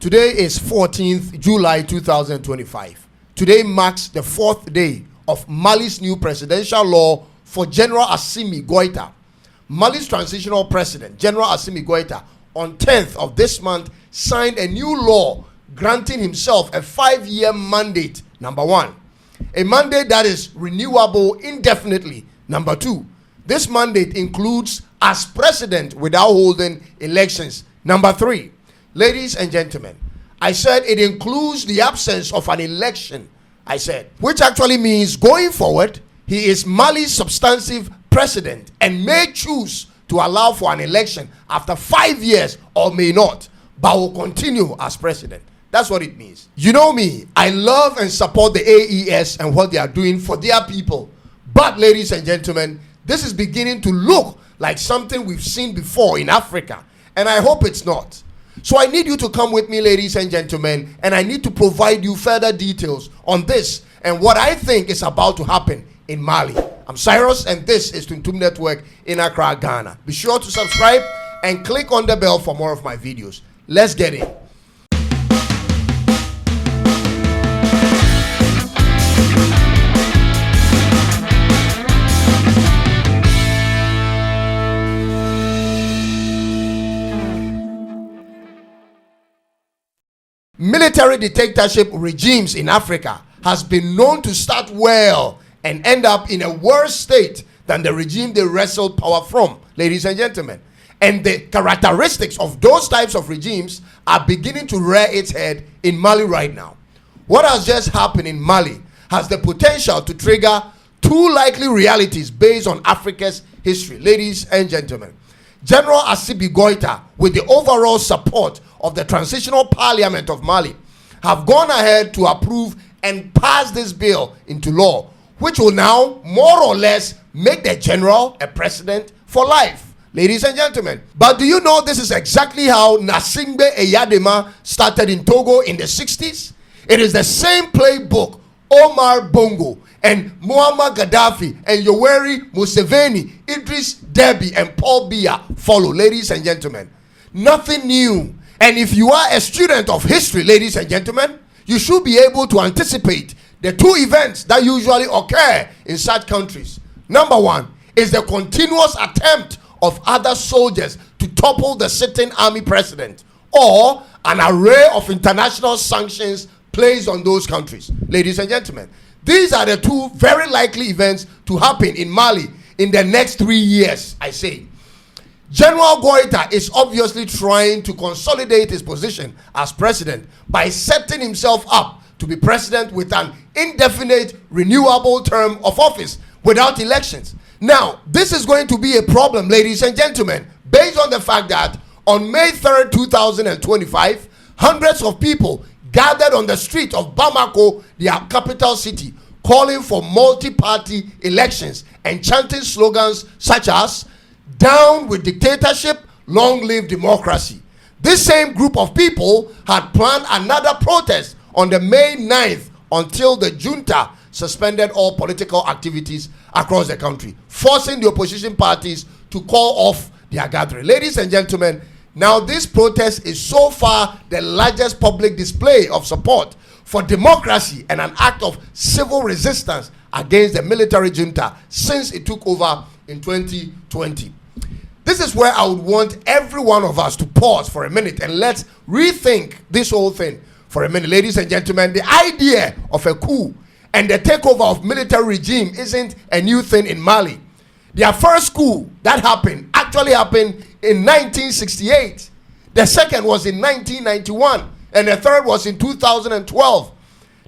Today is 14th July 2025. Today marks the 4th day of Mali's new presidential law for General Assimi Goita. Mali's transitional president, General Assimi Goita, on 10th of this month signed a new law granting himself a 5-year mandate, number 1. A mandate that is renewable indefinitely, number 2. This mandate includes as president without holding elections, number 3. Ladies and gentlemen, I said it includes the absence of an election, I said, which actually means going forward, he is Mali's substantive president and may choose to allow for an election after 5 years or may not, but will continue as president. That's what it means. You know me, I love and support the AES and what they are doing for their people. But ladies and gentlemen, this is beginning to look like something we've seen before in Africa, and I hope it's not. So I need you to come with me, ladies and gentlemen, and I need to provide you further details on this and what I think is about to happen in Mali. I'm Cyrus, and this is Tuntum Network in Accra, Ghana. Be sure to subscribe and click on the bell for more of my videos. Let's get in. Military dictatorship regimes in Africa has been known to start well and end up in a worse state than the regime they wrestled power from, ladies and gentlemen. And the characteristics of those types of regimes are beginning to rear its head in Mali right now. What has just happened in Mali has the potential to trigger two likely realities based on Africa's history, ladies and gentlemen. General Assimi Goita, with the overall support of the Transitional Parliament of Mali, have gone ahead to approve and pass this bill into law, which will now more or less make the general a president for life, ladies and gentlemen. But do you know this is exactly how Gnassingbé Eyadema started in Togo in the 60s? It is the same playbook Omar Bongo and Muammar Gaddafi and Yoweri Museveni, Idris Deby and Paul Biya follow, ladies and gentlemen. Nothing new. And if you are a student of history, ladies and gentlemen, you should be able to anticipate the two events that usually occur in such countries. Number 1 is the continuous attempt of other soldiers to topple the sitting army president, or an array of international sanctions placed on those countries, ladies and gentlemen. These are the two very likely events to happen in Mali in the next 3 years, I say. General Goita is obviously trying to consolidate his position as president by setting himself up to be president with an indefinite renewable term of office without elections. Now, this is going to be a problem, ladies and gentlemen, based on the fact that on May 3rd, 2025, hundreds of people gathered on the street of Bamako, their capital city, calling for multi-party elections and chanting slogans such as "Down with dictatorship, long live democracy." This same group of people had planned another protest on the May 9th until the junta suspended all political activities across the country, forcing the opposition parties to call off their gathering. Ladies and gentlemen, now this protest is so far the largest public display of support for democracy and an act of civil resistance against the military junta since it took over in 2020. This is where I would want every one of us to pause for a minute and let's rethink this whole thing for a minute. Ladies and gentlemen, the idea of a coup and the takeover of military regime isn't a new thing in Mali. Their first coup that happened actually happened in 1968. The second was in 1991, and the third was in 2012.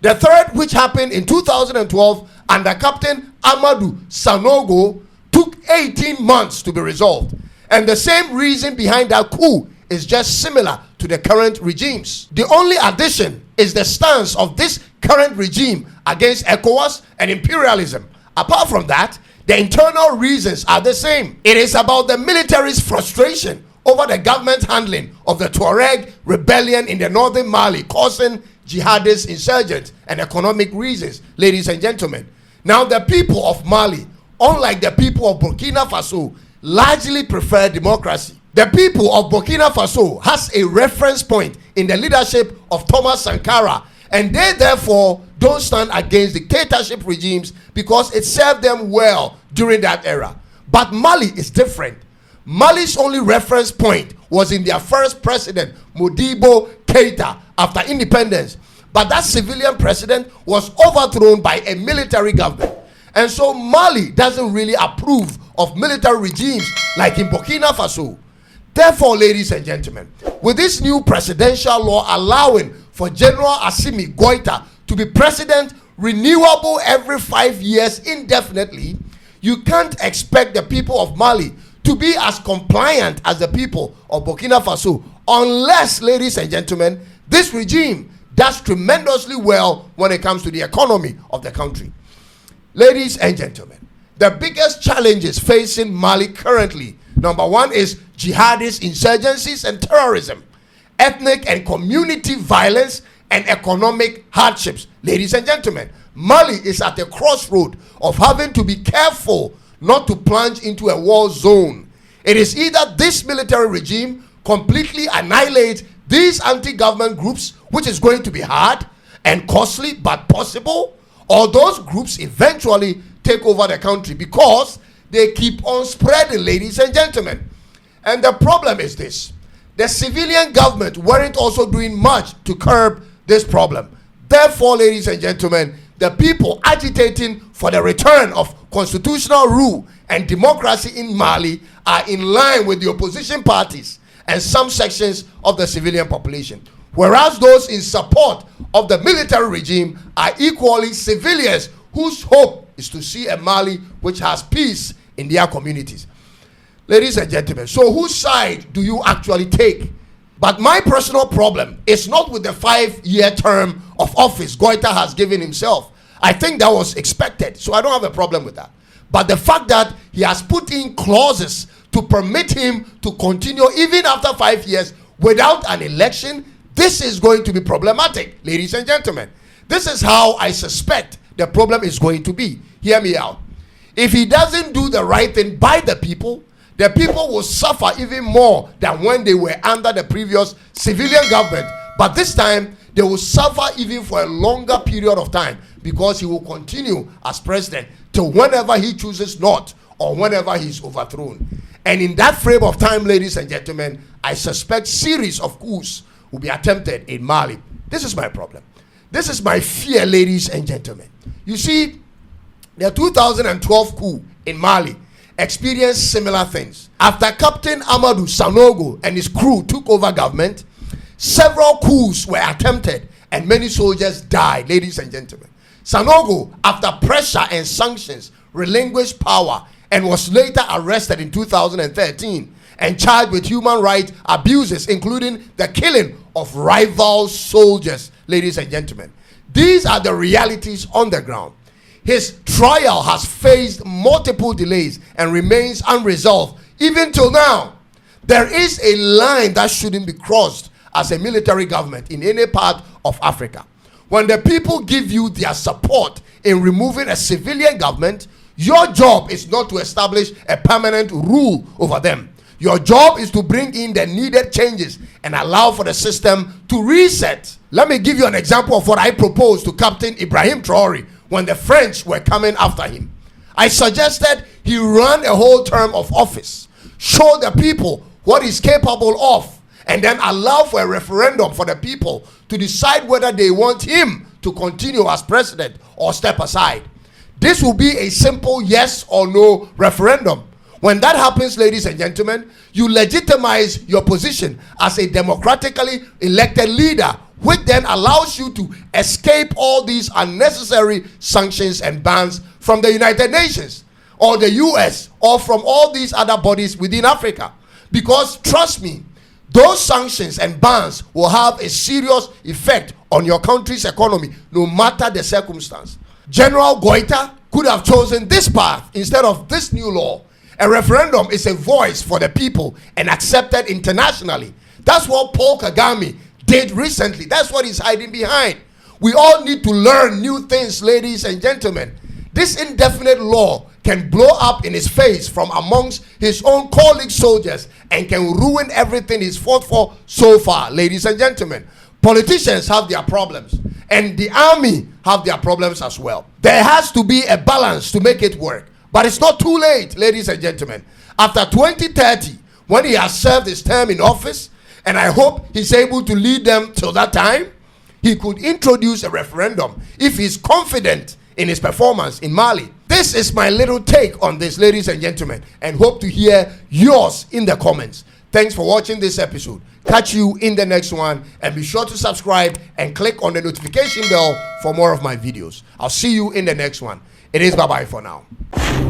The third, which happened in 2012 under Captain Amadou Sanogo, took 18 months to be resolved. And the same reason behind that coup is just similar to the current regimes. The only addition is the stance of this current regime against ECOWAS and imperialism. Apart from that, the internal reasons are the same. It is about the military's frustration over the government handling of the Tuareg rebellion in the northern Mali, causing jihadist insurgents and economic reasons, ladies and gentlemen. Now, the people of Mali, unlike the people of Burkina Faso, largely prefer democracy. The people of Burkina Faso has a reference point in the leadership of Thomas Sankara, and they therefore don't stand against dictatorship regimes because it served them well during that era. But Mali is different. Mali's only reference point was in their first president, Modibo Keita, after independence. But that civilian president was overthrown by a military government. And so Mali doesn't really approve of military regimes like in Burkina Faso. Therefore, ladies and gentlemen, with this new presidential law allowing for General Assimi Goita to be president, renewable every 5 years indefinitely, you can't expect the people of Mali to be as compliant as the people of Burkina Faso unless, ladies and gentlemen, this regime does tremendously well when it comes to the economy of the country. Ladies and gentlemen, the biggest challenges facing Mali currently, number one, is jihadist insurgencies and terrorism, ethnic and community violence, and economic hardships. Ladies and gentlemen, Mali is at a crossroad of having to be careful not to plunge into a war zone. It is either this military regime completely annihilates these anti-government groups, which is going to be hard and costly but possible, or those groups eventually take over the country because they keep on spreading, ladies and gentlemen. And the problem is this: the civilian government weren't also doing much to curb this problem. Therefore, ladies and gentlemen, the people agitating for the return of constitutional rule and democracy in Mali are in line with the opposition parties and some sections of the civilian population, whereas those in support of the military regime are equally civilians whose hope is to see a Mali which has peace in their communities. Ladies and gentlemen, so whose side do you actually take? But my personal problem is not with the 5-year term of office Goita has given himself. I think that was expected, so I don't have a problem with that. But the fact that he has put in clauses to permit him to continue even after 5 years without an election, this is going to be problematic, ladies and gentlemen. This is how I suspect the problem is going to be. Hear me out. If he doesn't do the right thing by the people will suffer even more than when they were under the previous civilian government. But this time, they will suffer even for a longer period of time because he will continue as president till whenever he chooses not or whenever he's overthrown. And in that frame of time, ladies and gentlemen, I suspect series of coups will be attempted in Mali. This is my problem. This is my fear, ladies and gentlemen. You see, the 2012 coup in Mali experienced similar things. After Captain Amadou Sanogo and his crew took over government, several coups were attempted and many soldiers died, ladies and gentlemen. Sanogo, after pressure and sanctions, relinquished power and was later arrested in 2013 and charged with human rights abuses, including the killing of rival soldiers, ladies and gentlemen. These are the realities on the ground. His trial has faced multiple delays and remains unresolved even till now. There is a line that shouldn't be crossed as a military government in any part of Africa. When the people give you their support in removing a civilian government, your job is not to establish a permanent rule over them. Your job is to bring in the needed changes and allow for the system to reset. Let me give you an example of what I proposed to Captain Ibrahim Traoré when the French were coming after him. I suggested he run a whole term of office, show the people what he's capable of, and then allow for a referendum for the people to decide whether they want him to continue as president or step aside. This will be a simple yes or no referendum. When that happens, ladies and gentlemen, you legitimize your position as a democratically elected leader, which then allows you to escape all these unnecessary sanctions and bans from the United Nations or the US or from all these other bodies within Africa. Because trust me, those sanctions and bans will have a serious effect on your country's economy, no matter the circumstance. General Goita could have chosen this path instead of this new law. A referendum is a voice for the people and accepted internationally. That's what Paul Kagame did recently. That's what he's hiding behind. We all need to learn new things, ladies and gentlemen. This indefinite law can blow up in his face from amongst his own colleague soldiers and can ruin everything he's fought for so far. Ladies and gentlemen, politicians have their problems, and the army have their problems as well. There has to be a balance to make it work. But it's not too late, ladies and gentlemen. After 2030, when he has served his term in office, and I hope he's able to lead them till that time, he could introduce a referendum if he's confident in his performance in Mali. This is my little take on this, ladies and gentlemen, and hope to hear yours in the comments. Thanks for watching this episode. Catch you in the next one, and be sure to subscribe and click on the notification bell for more of my videos. I'll see you in the next one. It is bye-bye for now.